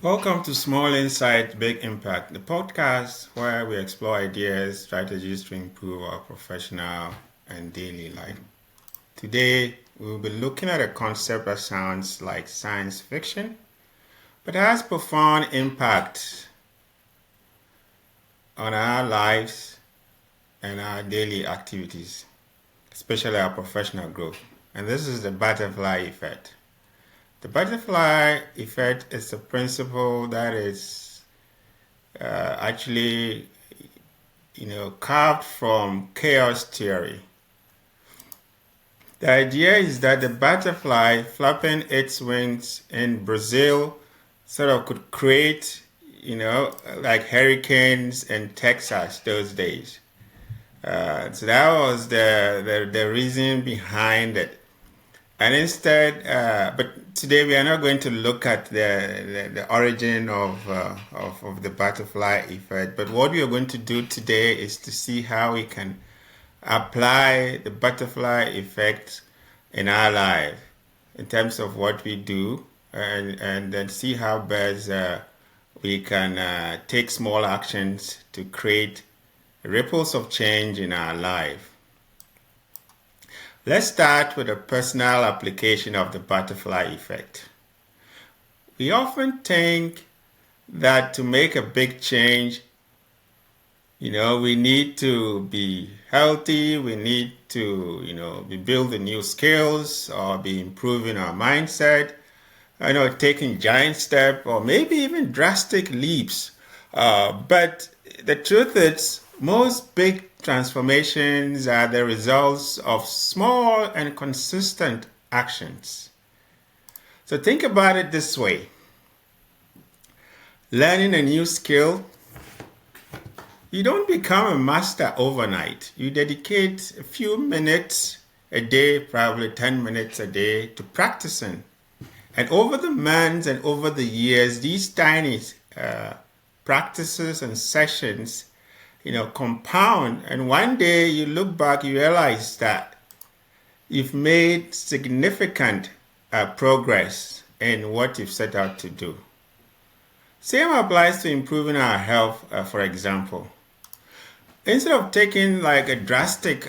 Welcome to Small Insight, Big Impact, the podcast where we explore ideas, strategies to improve our professional and daily life. Today, we will be looking at a concept that sounds like science fiction, but has profound impact on our lives and our daily activities, especially our professional growth. And this is the butterfly effect. The butterfly effect is a principle that is actually, carved from chaos theory. The idea is that the butterfly flapping its wings in Brazil sort of could create, like hurricanes in Texas those days. So that was the reason behind it. And instead, but today we are not going to look at the origin of the butterfly effect. But what we are going to do today is to see how we can apply the butterfly effect in our life in terms of what we do, and then see how best we can take small actions to create ripples of change in our life. Let's start with a personal application of the butterfly effect. We often think that to make a big change, we need to be healthy, we need to, be building new skills or be improving our mindset, taking giant steps or maybe even drastic leaps. But the truth is, most big transformations are the results of small and consistent actions. So think about it this way. Learning a new skill, you don't become a master overnight. You dedicate a few minutes a day, probably 10 minutes a day, to practicing. And over the months and over the years, these tiny practices and sessions, compound. And one day you look back, you realize that you've made significant progress in what you've set out to do. Same applies to improving our health, for example. Instead of taking like a drastic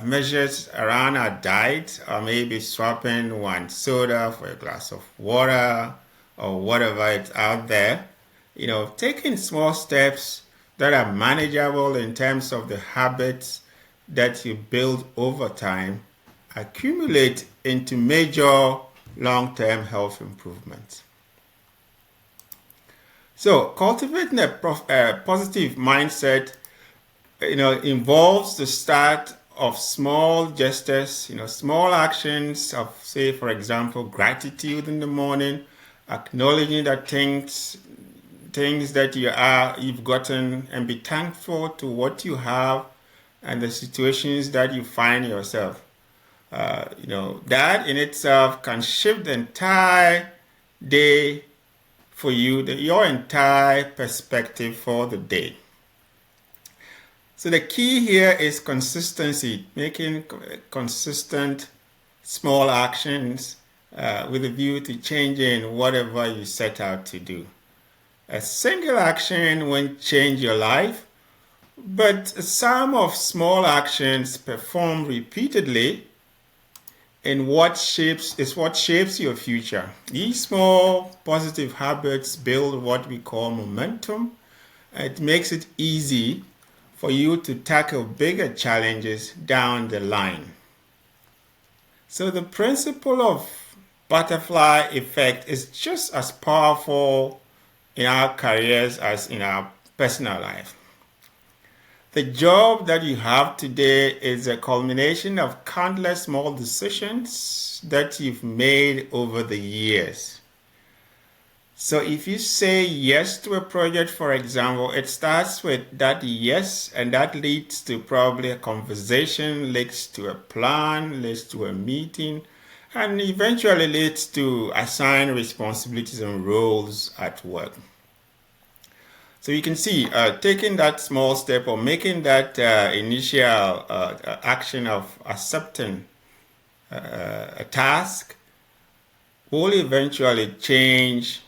measures around our diet, or maybe swapping one soda for a glass of water or whatever it's out there, taking small steps that are manageable in terms of the habits that you build over time accumulate into major long-term health improvements. So cultivating a positive mindset involves the start of small gestures, small actions of, say, for example, gratitude in the morning, acknowledging that things that you've gotten, and be thankful to what you have and the situations that you find yourself. That in itself can shift the entire day for you, your entire perspective for the day. So the key here is consistency, making consistent small actions with a view to changing whatever you set out to do. A single action won't change your life, but a sum of small actions performed repeatedly is what shapes your future. These small positive habits build what we call momentum. It makes it easy for you to tackle bigger challenges down the line. So the principle of butterfly effect is just as powerful in our careers as in our personal life. The job that you have today is a culmination of countless small decisions that you've made over the years. So if you say yes to a project, for example, it starts with that yes, and that leads to probably a conversation, leads to a plan, leads to a meeting, and eventually leads to assigned responsibilities and roles at work. So you can see taking that small step or making that initial action of accepting a task will eventually change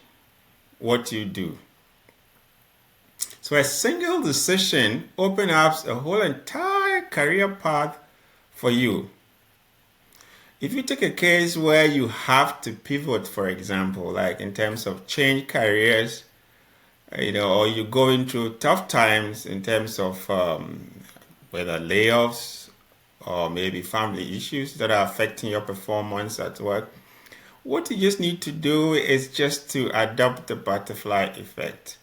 what you do. So a single decision opens up a whole entire career path for you. If you take a case where you have to pivot, for example, like in terms of change careers, or you're going through tough times in terms of whether layoffs or maybe family issues that are affecting your performance at work, what you just need to do is just to adopt the butterfly effect.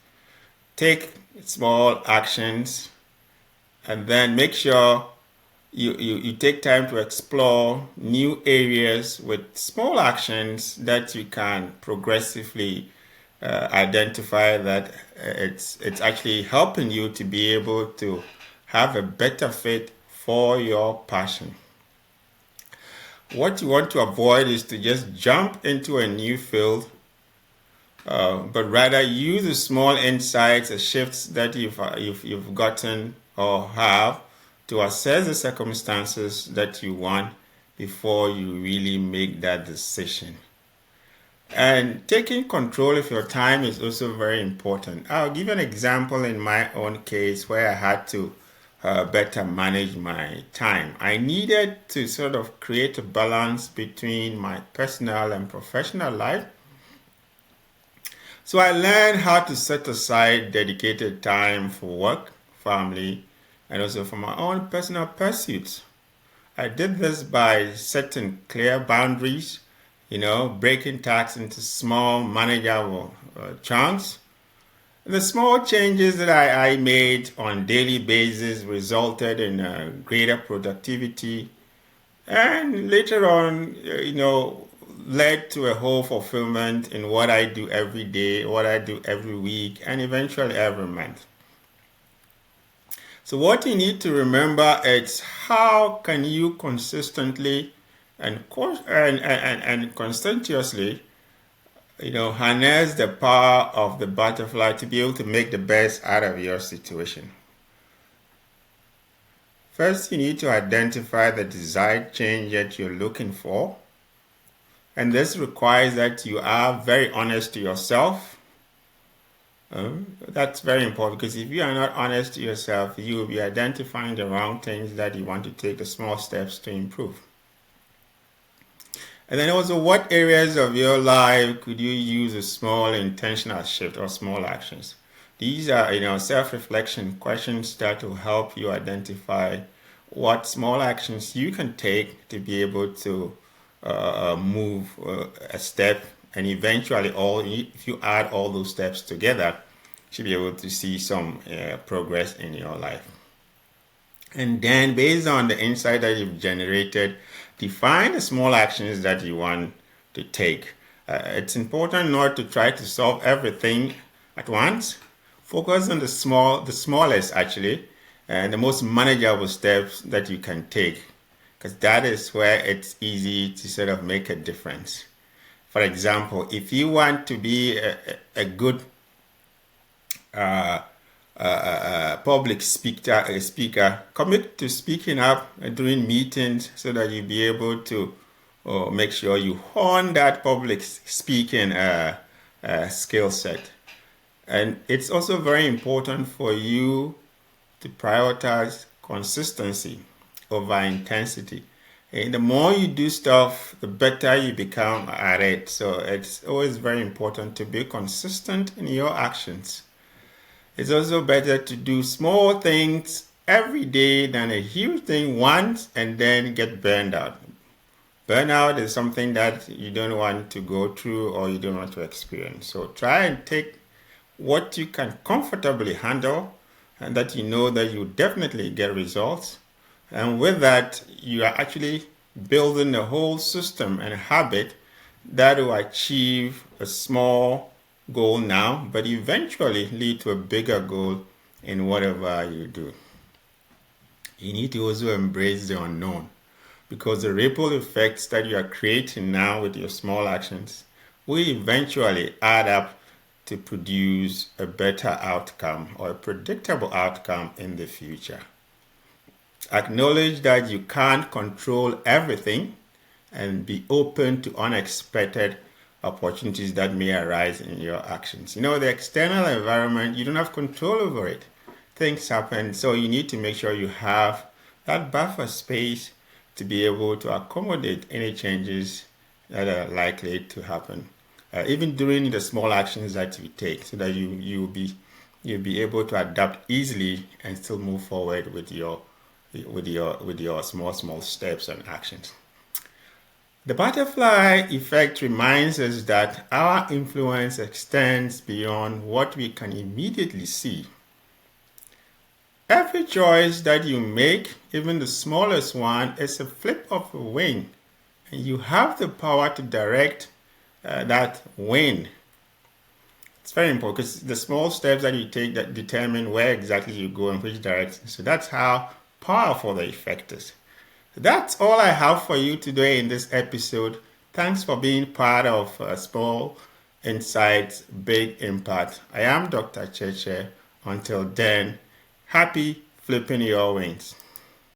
Take small actions and then make sure you take time to explore new areas with small actions that you can progressively identify that it's actually helping you to be able to have a better fit for your passion. What you want to avoid is to just jump into a new field, but rather use the small insights or shifts that you've gotten or have to assess the circumstances that you want before you really make that decision. And taking control of your time is also very important. I'll give an example in my own case where I had to better manage my time. I needed to sort of create a balance between my personal and professional life. So I learned how to set aside dedicated time for work, family, and also for my own personal pursuits. I did this by setting clear boundaries, breaking tasks into small, manageable chunks. The small changes that I made on daily basis resulted in greater productivity, and later on, led to a whole fulfillment in what I do every day, what I do every week, and eventually every month. So what you need to remember is how can you consistently and conscientiously, harness the power of the butterfly to be able to make the best out of your situation. First, you need to identify the desired change that you're looking for. And this requires that you are very honest to yourself. That's very important, because if you are not honest to yourself, you will be identifying the wrong things that you want to take the small steps to improve. And then also, what areas of your life could you use a small intentional shift or small actions? These are, self-reflection questions that will help you identify what small actions you can take to be able to move a step, and eventually, if you add all those steps together, you should be able to see some progress in your life. And then, based on the insight that you've generated, define the small actions that you want to take. It's important not to try to solve everything at once. Focus on the smallest actually, and the most manageable steps that you can take, because that is where it's easy to sort of make a difference. For example, if you want to be a good public speaker, commit to speaking up during meetings so that you'll be able to make sure you hone that public speaking skill set. And it's also very important for you to prioritize consistency over intensity. And the more you do stuff, the better you become at it. So it's always very important to be consistent in your actions. It's also better to do small things every day than a huge thing once and then get burned out. Burnout is something that you don't want to go through or you don't want to experience. So try and take what you can comfortably handle, and that you know that you definitely get results. And with that, you are actually building a whole system and habit that will achieve a small goal now, but eventually lead to a bigger goal in whatever you do. You need to also embrace the unknown, because the ripple effects that you are creating now with your small actions will eventually add up to produce a better outcome or a predictable outcome in the future. Acknowledge that you can't control everything and be open to unexpected opportunities that may arise in your actions. The external environment, you don't have control over it. Things happen, so you need to make sure you have that buffer space to be able to accommodate any changes that are likely to happen, even during the small actions that you take, so that you'll be able to adapt easily and still move forward with your small steps and actions. The butterfly effect reminds us that our influence extends beyond what we can immediately see. Every choice that you make, even the smallest one, is a flip of a wing, and you have the power to direct that wing. It's very important because the small steps that you take that determine where exactly you go and which direction. So that's how powerful the effect is. That's all I have for you today in this episode. Thanks for being part of Small Insights, Big Impact. I am Dr. Tsetse. Until then, happy flipping your wings.